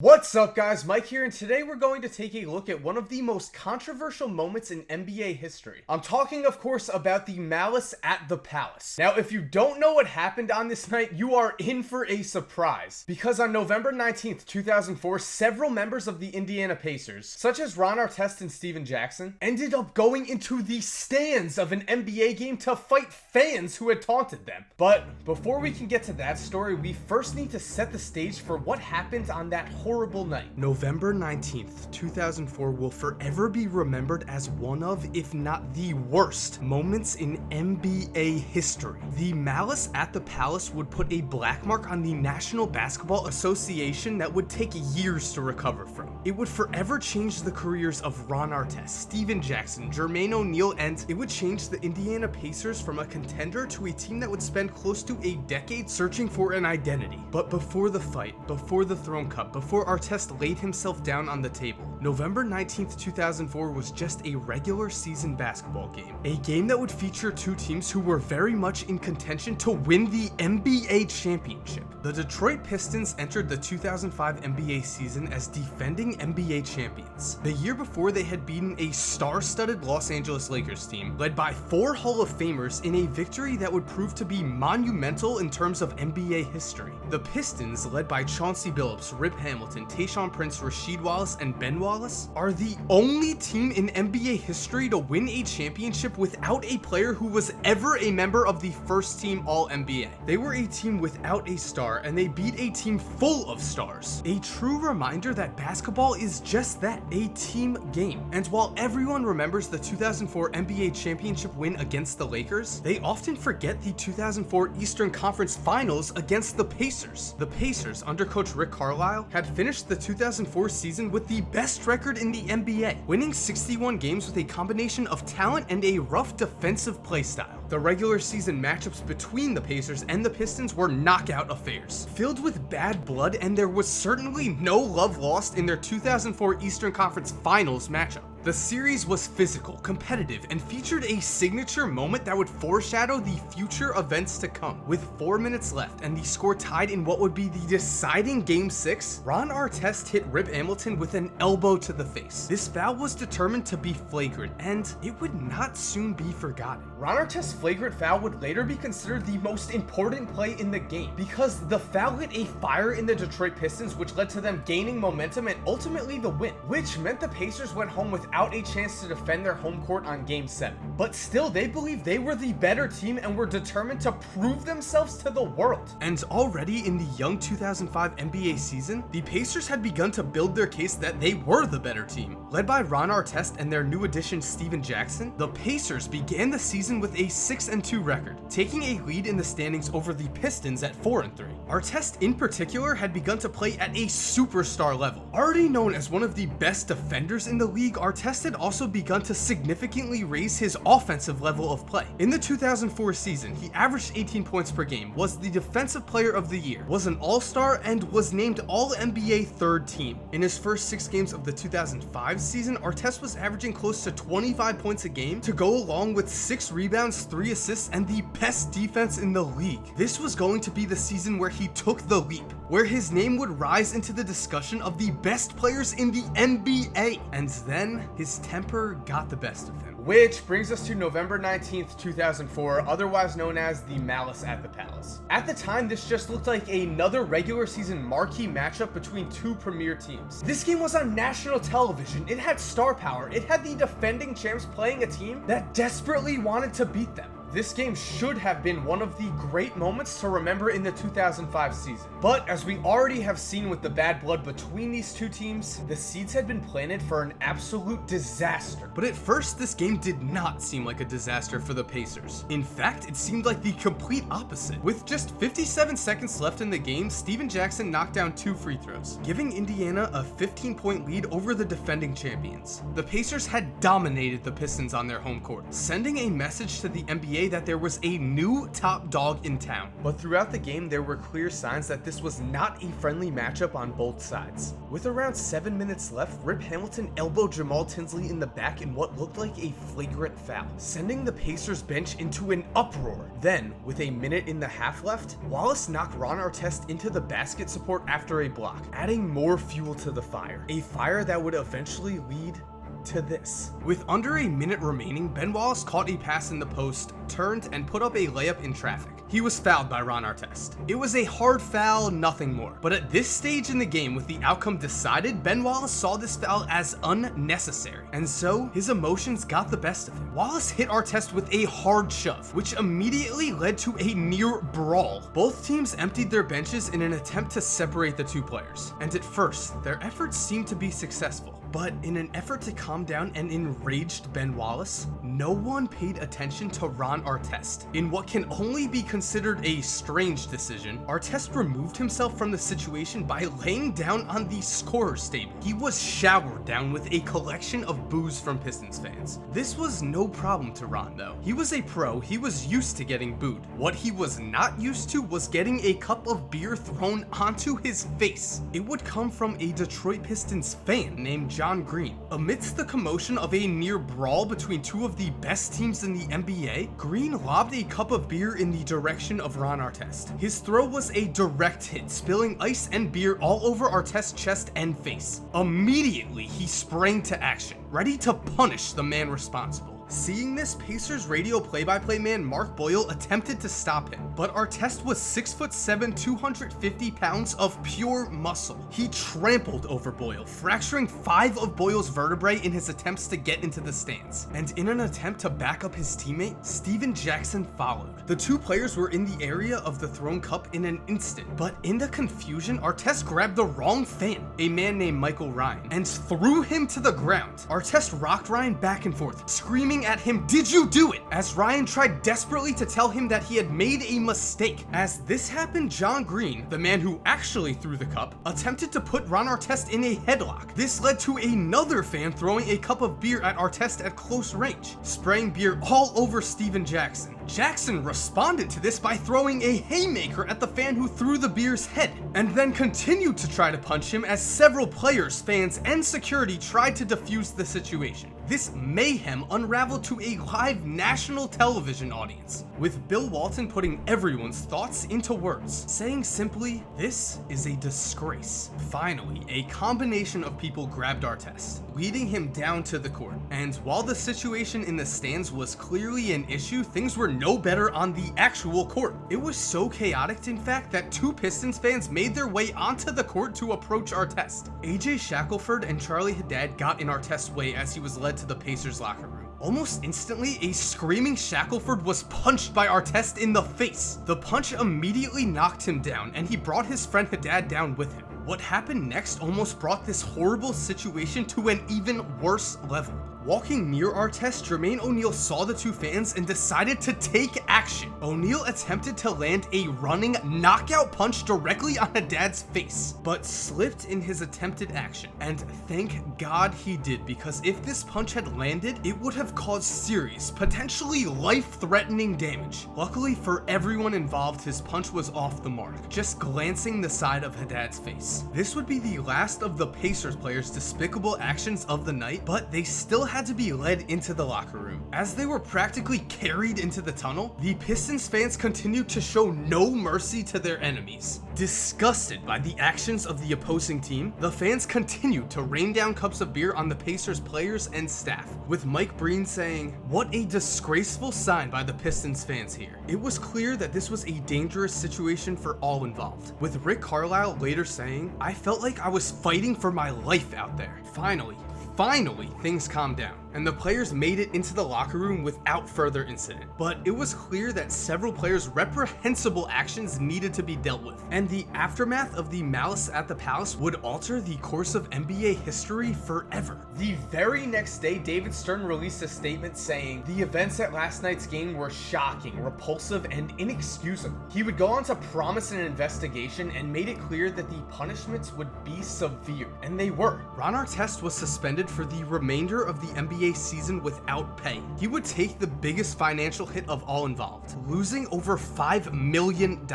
What's up guys, Mike here, and today we're going to take a look at one of the most controversial moments in NBA history. I'm talking of course about the Malice at the Palace. Now if you don't know what happened on this night, you are in for a surprise. Because on November 19th, 2004, several members of the Indiana Pacers, such as Ron Artest and Steven Jackson, ended up going into the stands of an NBA game to fight fans who had taunted them. But before we can get to that story, we first need to set the stage for what happened on that horrible night. November 19th, 2004 will forever be remembered as one of, if not the worst, moments in NBA history. The Malice at the Palace would put a black mark on the National Basketball Association that would take years to recover from. It would forever change the careers of Ron Artest, Steven Jackson, Jermaine O'Neal, and it would change the Indiana Pacers from a contender to a team that would spend close to a decade searching for an identity. But before the fight, before the Throne Cup, before Artest laid himself down on the table, November 19th, 2004 was just a regular season basketball game. A game that would feature two teams who were very much in contention to win the NBA championship. The Detroit Pistons entered the 2005 NBA season as defending NBA champions. The year before, they had beaten a star-studded Los Angeles Lakers team led by 4 Hall of Famers in a victory that would prove to be monumental in terms of NBA history. The Pistons, led by Chauncey Billups, Rip Hamilton, Tayshaun Prince, Rasheed Wallace, and Ben Wallace, are the only team in NBA history to win a championship without a player who was ever a member of the first team All-NBA. They were a team without a star, and they beat a team full of stars. A true reminder that basketball is just that, a team game. And while everyone remembers the 2004 NBA championship win against the Lakers, they often forget the 2004 Eastern Conference Finals against the Pacers. The Pacers, under coach Rick Carlisle, had finished the 2004 season with the best record in the NBA, winning 61 games with a combination of talent and a rough defensive play style. The regular season matchups between the Pacers and the Pistons were knockout affairs, filled with bad blood, and there was certainly no love lost in their 2004 Eastern Conference Finals matchup. The series was physical, competitive, and featured a signature moment that would foreshadow the future events to come. With 4 minutes left and the score tied in what would be the deciding Game 6, Ron Artest hit Rip Hamilton with an elbow to the face. This foul was determined to be flagrant, and it would not soon be forgotten. Ron Artest's flagrant foul would later be considered the most important play in the game, because the foul lit a fire in the Detroit Pistons, which led to them gaining momentum and ultimately the win, which meant the Pacers went home without a chance to defend their home court on Game 7. But still, they believed they were the better team and were determined to prove themselves to the world. And already in the young 2005 NBA season, the Pacers had begun to build their case that they were the better team. Led by Ron Artest and their new addition Steven Jackson, the Pacers began the season with a 6-2 record, taking a lead in the standings over the Pistons at 4-3. Artest in particular had begun to play at a superstar level. Already known as one of the best defenders in the league, Artest had also begun to significantly raise his offensive level of play. In the 2004 season, he averaged 18 points per game, was the Defensive Player of the Year, was an All-Star, and was named All-NBA third team. In his first 6 games of the 2005 season, Artest was averaging close to 25 points a game to go along with 6 rebounds, 3 assists, and the best defense in the league. This was going to be the season where he took the leap, where his name would rise into the discussion of the best players in the NBA. And then his temper got the best of him. Which brings us to November 19th, 2004, otherwise known as the Malice at the Palace. At the time, this just looked like another regular season marquee matchup between two premier teams. This game was on national television, it had star power, it had the defending champs playing a team that desperately wanted to beat them. This game should have been one of the great moments to remember in the 2005 season. But as we already have seen with the bad blood between these two teams, the seeds had been planted for an absolute disaster. But at first, this game did not seem like a disaster for the Pacers. In fact, it seemed like the complete opposite. With just 57 seconds left in the game, Steven Jackson knocked down 2 free throws, giving Indiana a 15-point lead over the defending champions. The Pacers had dominated the Pistons on their home court, sending a message to the NBA NBA that there was a new top dog in town. But throughout the game, there were clear signs that this was not a friendly matchup on both sides. With around 7 minutes left, Rip Hamilton elbowed Jamal Tinsley in the back in what looked like a flagrant foul, sending the Pacers bench into an uproar. Then, with a minute in the half left, Wallace knocked Ron Artest into the basket support after a block, adding more fuel to the fire. A fire that would eventually lead to this. With under a minute remaining, Ben Wallace caught a pass in the post, turned, and put up a layup in traffic. He was fouled by Ron Artest. It was a hard foul, nothing more. But at this stage in the game, with the outcome decided, Ben Wallace saw this foul as unnecessary, and so his emotions got the best of him. Wallace hit Artest with a hard shove, which immediately led to a near brawl. Both teams emptied their benches in an attempt to separate the two players, and at first, their efforts seemed to be successful. But in an effort to calm down an enraged Ben Wallace, no one paid attention to Ron Artest. In what can only be considered a strange decision, Artest removed himself from the situation by laying down on the scorer's table. He was showered down with a collection of boos from Pistons fans. This was no problem to Ron though. He was a pro, he was used to getting booed. What he was not used to was getting a cup of beer thrown onto his face. It would come from a Detroit Pistons fan named John Green. Amidst the commotion of a near brawl between two of the best teams in the NBA, Green lobbed a cup of beer in the direction of Ron Artest. His throw was a direct hit, spilling ice and beer all over Artest's chest and face. Immediately, he sprang to action, ready to punish the man responsible. Seeing this, Pacers radio play-by-play man Mark Boyle attempted to stop him, but Artest was 6'7", 250 pounds of pure muscle. He trampled over Boyle, fracturing 5 of Boyle's vertebrae in his attempts to get into the stands. And in an attempt to back up his teammate, Steven Jackson followed. The two players were in the area of the thrown cup in an instant, but in the confusion, Artest grabbed the wrong fan, a man named Michael Ryan, and threw him to the ground. Artest rocked Ryan back and forth, screaming at him, "Did you do it?" as Ryan tried desperately to tell him that he had made a mistake. As this happened, John Green, the man who actually threw the cup, attempted to put Ron Artest in a headlock. This led to another fan throwing a cup of beer at Artest at close range, spraying beer all over Steven Jackson. Jackson responded to this by throwing a haymaker at the fan who threw the beer's head, and then continued to try to punch him as several players, fans, and security tried to defuse the situation. This mayhem unraveled to a live national television audience, with Bill Walton putting everyone's thoughts into words, saying simply, "This is a disgrace." Finally, a combination of people grabbed Artest, leading him down to the court, and while the situation in the stands was clearly an issue, things were no better on the actual court. It was so chaotic, in fact, that two Pistons fans made their way onto the court to approach Artest. AJ Shackelford and Charlie Haddad got in Artest's way as he was led to the Pacers locker room. Almost instantly, a screaming Shackelford was punched by Artest in the face. The punch immediately knocked him down, and he brought his friend Haddad down with him. What happened next almost brought this horrible situation to an even worse level. Walking near Artest, Jermaine O'Neal saw the two fans and decided to take action. O'Neal attempted to land a running knockout punch directly on Haddad's face, but slipped in his attempted action. And thank God he did, because if this punch had landed, it would have caused serious, potentially life-threatening damage. Luckily for everyone involved, his punch was off the mark, just glancing the side of Haddad's face. This would be the last of the Pacers players' despicable actions of the night, but they still had to be led into the locker room. As they were practically carried into the tunnel, the Pistons fans continued to show no mercy to their enemies. Disgusted by the actions of the opposing team, the fans continued to rain down cups of beer on the Pacers players and staff, with Mike Breen saying, "What a disgraceful sign by the Pistons fans here." It was clear that this was a dangerous situation for all involved, with Rick Carlisle later saying, "I felt like I was fighting for my life out there." Finally, things calmed down, and the players made it into the locker room without further incident. But it was clear that several players' reprehensible actions needed to be dealt with, and the aftermath of the Malice at the Palace would alter the course of NBA history forever. The very next day, David Stern released a statement saying, "The events at last night's game were shocking, repulsive, and inexcusable." He would go on to promise an investigation and made it clear that the punishments would be severe, and they were. Ron Artest was suspended for the remainder of the NBA NBA season without pay. He would take the biggest financial hit of all involved, losing over $5 million.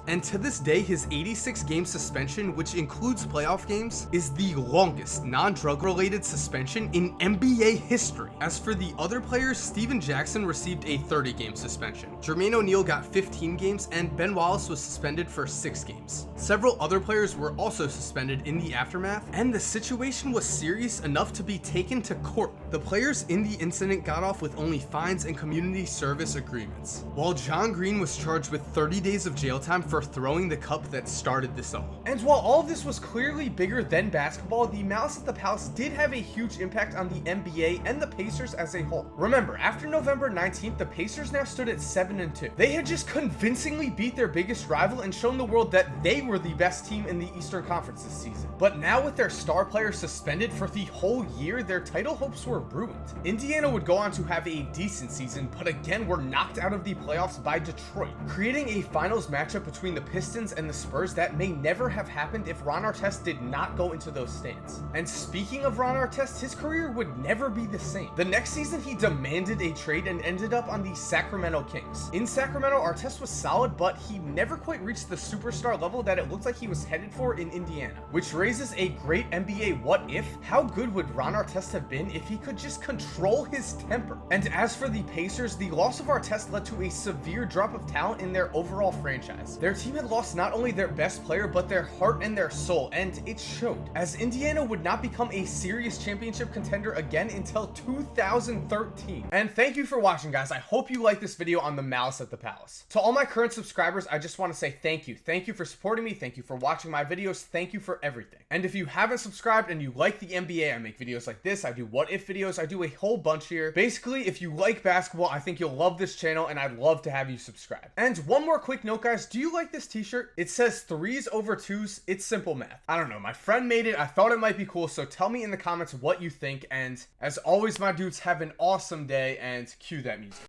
And to this day, his 86-game suspension, which includes playoff games, is the longest non-drug related suspension in NBA history. As for the other players, Steven Jackson received a 30-game suspension. Jermaine O'Neal got 15 games, and Ben Wallace was suspended for 6 games. Several other players were also suspended in the aftermath, and the situation was serious enough to be taken to court. The players in the incident got off with only fines and community service agreements, while John Green was charged with 30 days of jail time for throwing the cup that started this all. And while all of this was clearly bigger than basketball, the Malice at the Palace did have a huge impact on the NBA and the Pacers as a whole. Remember, after November 19th, the Pacers now stood at 7-2. They had just convincingly beat their biggest rival and shown the world that they were the best team in the Eastern Conference this season. But now with their star player suspended for the whole year, their title hopes were ruined. Indiana would go on to have a decent season, but again were knocked out of the playoffs by Detroit, creating a finals matchup between the Pistons and the Spurs that may never have happened if Ron Artest did not go into those stands. And speaking of Ron Artest, his career would never be the same. The next season, he demanded a trade and ended up on the Sacramento Kings. In Sacramento, Artest was solid, but he never quite reached the superstar level that it looked like he was headed for in Indiana, which raises a great NBA what if. How good would Ron Artest have been if he could just control his temper? And as for the Pacers, the loss of Artest led to a severe drop of talent in their overall franchise. Their team had lost not only their best player, but their heart and their soul, and it showed, as Indiana would not become a serious championship contender again until 2013. And thank you for watching, guys. I hope you liked this video on the Malice at the Palace. To all my current subscribers, I just want to say thank you. Thank you for supporting me. Thank you for watching my videos. Thank you for everything. And if you haven't subscribed and you like the NBA, I make videos like this. I do what if videos. I do a whole bunch here. Basically, if you like basketball, I think you'll love this channel, and I'd love to have you subscribe. And one more quick note, guys. Do you like this t-shirt? It says 3s over 2s. It's simple math. I don't know. My friend made it. I thought it might be cool. So tell me in the comments what you think. And as always, my dudes, have an awesome day, and cue that music.